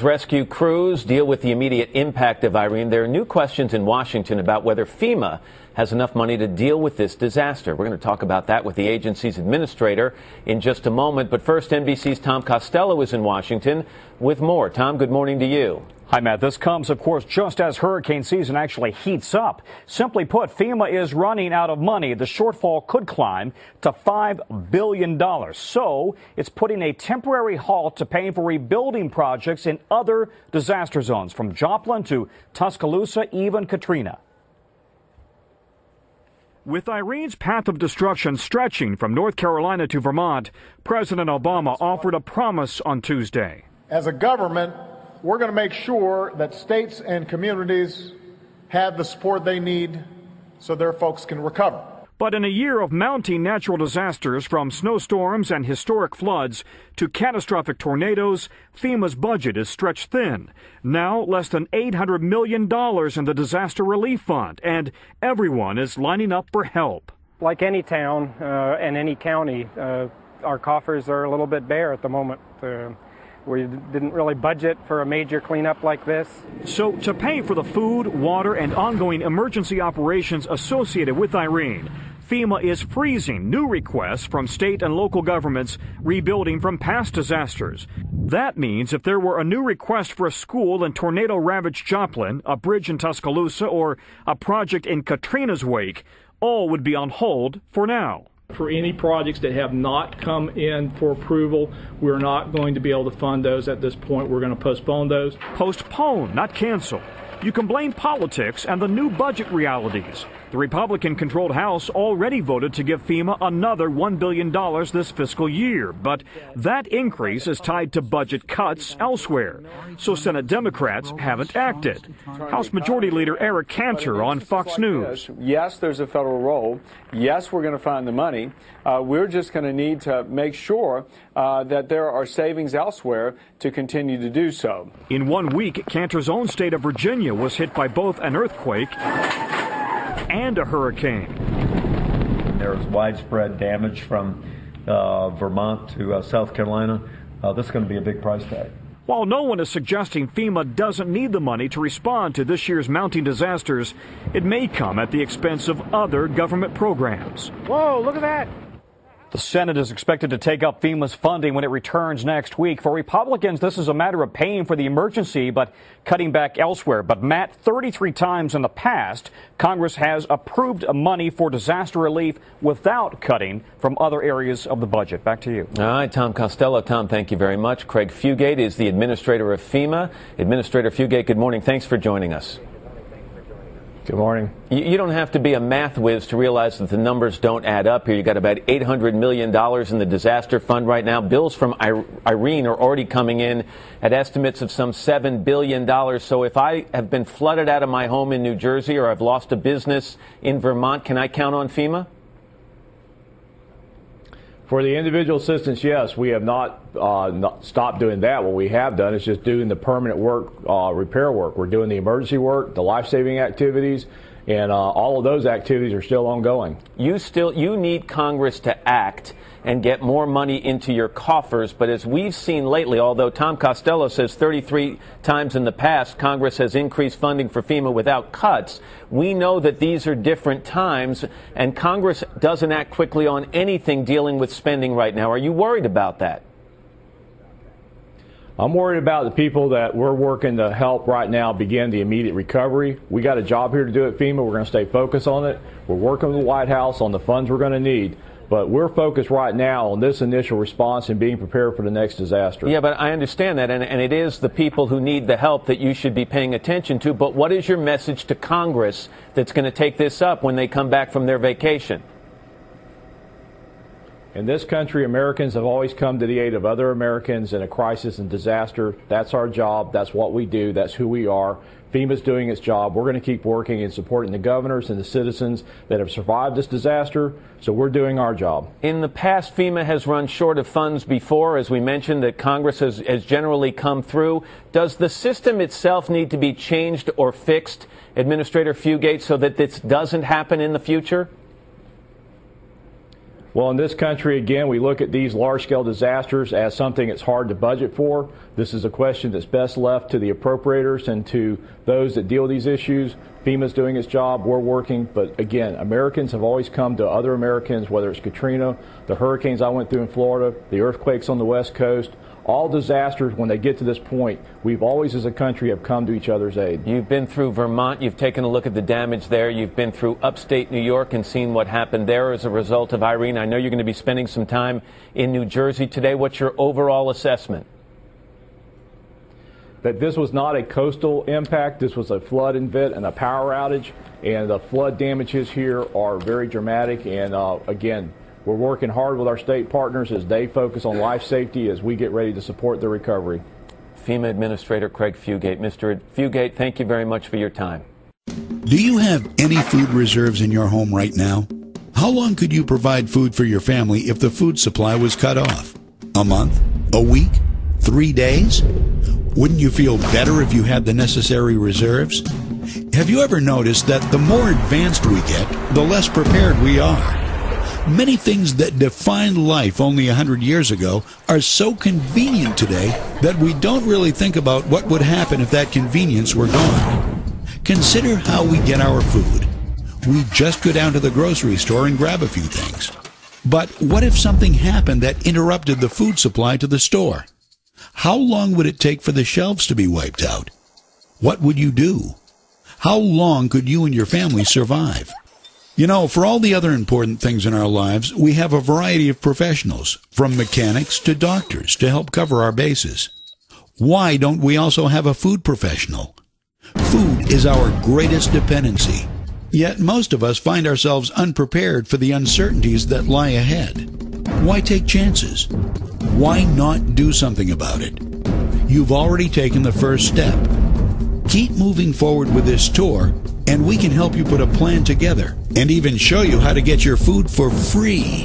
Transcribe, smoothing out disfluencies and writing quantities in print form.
FEMA's rescue crews deal with the immediate impact of Irene. There are new questions in Washington about whether FEMA has enough money to deal with this disaster. We're going to talk about that with the agency's administrator in just a moment. But first, NBC's Tom Costello is in Washington with more. Tom, good morning to you. Hi, Matt. This comes, of course, just as hurricane season actually heats up. Simply put, FEMA is running out of money. The shortfall could climb to $5 billion. So it's putting a temporary halt to paying for rebuilding projects in other disaster zones, from Joplin to Tuscaloosa, even Katrina. With Irene's path of destruction stretching from North Carolina to Vermont, President Obama offered a promise on Tuesday. As a government, we're going to make sure that states and communities have the support they need so their folks can recover. But in a year of mounting natural disasters, from snowstorms and historic floods to catastrophic tornadoes, FEMA's budget is stretched thin. Now less than $800 million in the Disaster Relief Fund, and everyone is lining up for help. Like any town and any county, our coffers are a little bit bare at the moment. We didn't really budget for a major cleanup like this. So to pay for the food, water, and ongoing emergency operations associated with Irene, FEMA is freezing new requests from state and local governments rebuilding from past disasters. That means if there were a new request for a school in tornado-ravaged Joplin, a bridge in Tuscaloosa, or a project in Katrina's wake, all would be on hold for now. For any projects that have not come in for approval, we're not going to be able to fund those at this point. We're going to postpone those. Postpone, not cancel. You can blame politics and the new budget realities. The Republican-controlled House already voted to give FEMA another $1 billion this fiscal year, but that increase is tied to budget cuts elsewhere. So Senate Democrats haven't acted. House Majority Leader Eric Cantor on Fox News. Yes, there's a federal role. Yes, we're going to find the money. We're just going to need to make sure that there are savings elsewhere to continue to do so. In 1 week, Cantor's own state of Virginia was hit by both an earthquake and a hurricane. There was widespread damage from Vermont to South Carolina. This is going to be a big price tag. While no one is suggesting FEMA doesn't need the money to respond to this year's mounting disasters, it may come at the expense of other government programs. Whoa, look at that. The Senate is expected to take up FEMA's funding when it returns next week. For Republicans, this is a matter of paying for the emergency but cutting back elsewhere. But, Matt, 33 times in the past, Congress has approved money for disaster relief without cutting from other areas of the budget. Back to you. All right, Tom Costello. Tom, thank you very much. Craig Fugate is the administrator of FEMA. Administrator Fugate, good morning. Thanks for joining us. Good morning. You don't have to be a math whiz to realize that the numbers don't add up here. You got about $800 million in the disaster fund right now. Bills from Irene are already coming in at estimates of some $7 billion. So if I have been flooded out of my home in New Jersey or I've lost a business in Vermont, can I count on FEMA? For the individual assistance, yes, we have not stopped doing that. What we have done is just doing the permanent work, repair work. We're doing the emergency work, the life-saving activities, and all of those activities are still ongoing. You need Congress to act and get more money into your coffers. But as we've seen lately, although Tom Costello says 33 times in the past Congress has increased funding for FEMA without cuts, we know that these are different times, and Congress doesn't act quickly on anything dealing with spending right now. Are you worried about that? I'm worried about the people that we're working to help right now begin the immediate recovery. We got a job here to do at FEMA. We're going to stay focused on it. We're working with the White House on the funds we're going to need. But we're focused right now on this initial response and being prepared for the next disaster. Yeah, but I understand that, and it is the people who need the help that you should be paying attention to. But what is your message to Congress that's going to take this up when they come back from their vacation? In this country, Americans have always come to the aid of other Americans in a crisis and disaster. That's our job. That's what we do. That's who we are. FEMA's doing its job. We're going to keep working and supporting the governors and the citizens that have survived this disaster. So we're doing our job. In the past, FEMA has run short of funds before. As we mentioned, that Congress has generally come through. Does the system itself need to be changed or fixed, Administrator Fugate, so that this doesn't happen in the future? Well, in this country, again, we look at these large-scale disasters as something that's hard to budget for. This is a question that's best left to the appropriators and to those that deal with these issues. FEMA's doing its job. We're working. But again, Americans have always come to other Americans, whether it's Katrina, the hurricanes I went through in Florida, the earthquakes on the West Coast. All disasters, when they get to this point, we've always as a country have come to each other's aid. You've been through Vermont. You've taken a look at the damage there. You've been through upstate New York and seen what happened there as a result of Irene. I know you're going to be spending some time in New Jersey today. What's your overall assessment? That this was not a coastal impact. This was a flood event and a power outage. And the flood damages here are very dramatic. And again, we're working hard with our state partners as they focus on life safety as we get ready to support the recovery. FEMA Administrator Craig Fugate. Mr. Fugate, thank you very much for your time. Do you have any food reserves in your home right now? How long could you provide food for your family if the food supply was cut off? A month? A week? 3 days? Wouldn't you feel better if you had the necessary reserves? Have you ever noticed that the more advanced we get, the less prepared we are? Many things that defined life only 100 years ago are so convenient today that we don't really think about what would happen if that convenience were gone. Consider how we get our food. We just go down to the grocery store and grab a few things. But what if something happened that interrupted the food supply to the store? How long would it take for the shelves to be wiped out? What would you do? How long could you and your family survive? You know, for all the other important things in our lives, we have a variety of professionals, from mechanics to doctors, to help cover our bases. Why don't we also have a food professional? Food is our greatest dependency, yet most of us find ourselves unprepared for the uncertainties that lie ahead. Why take chances? Why not do something about it? You've already taken the first step. Keep moving forward with this tour, and we can help you put a plan together and even show you how to get your food for free.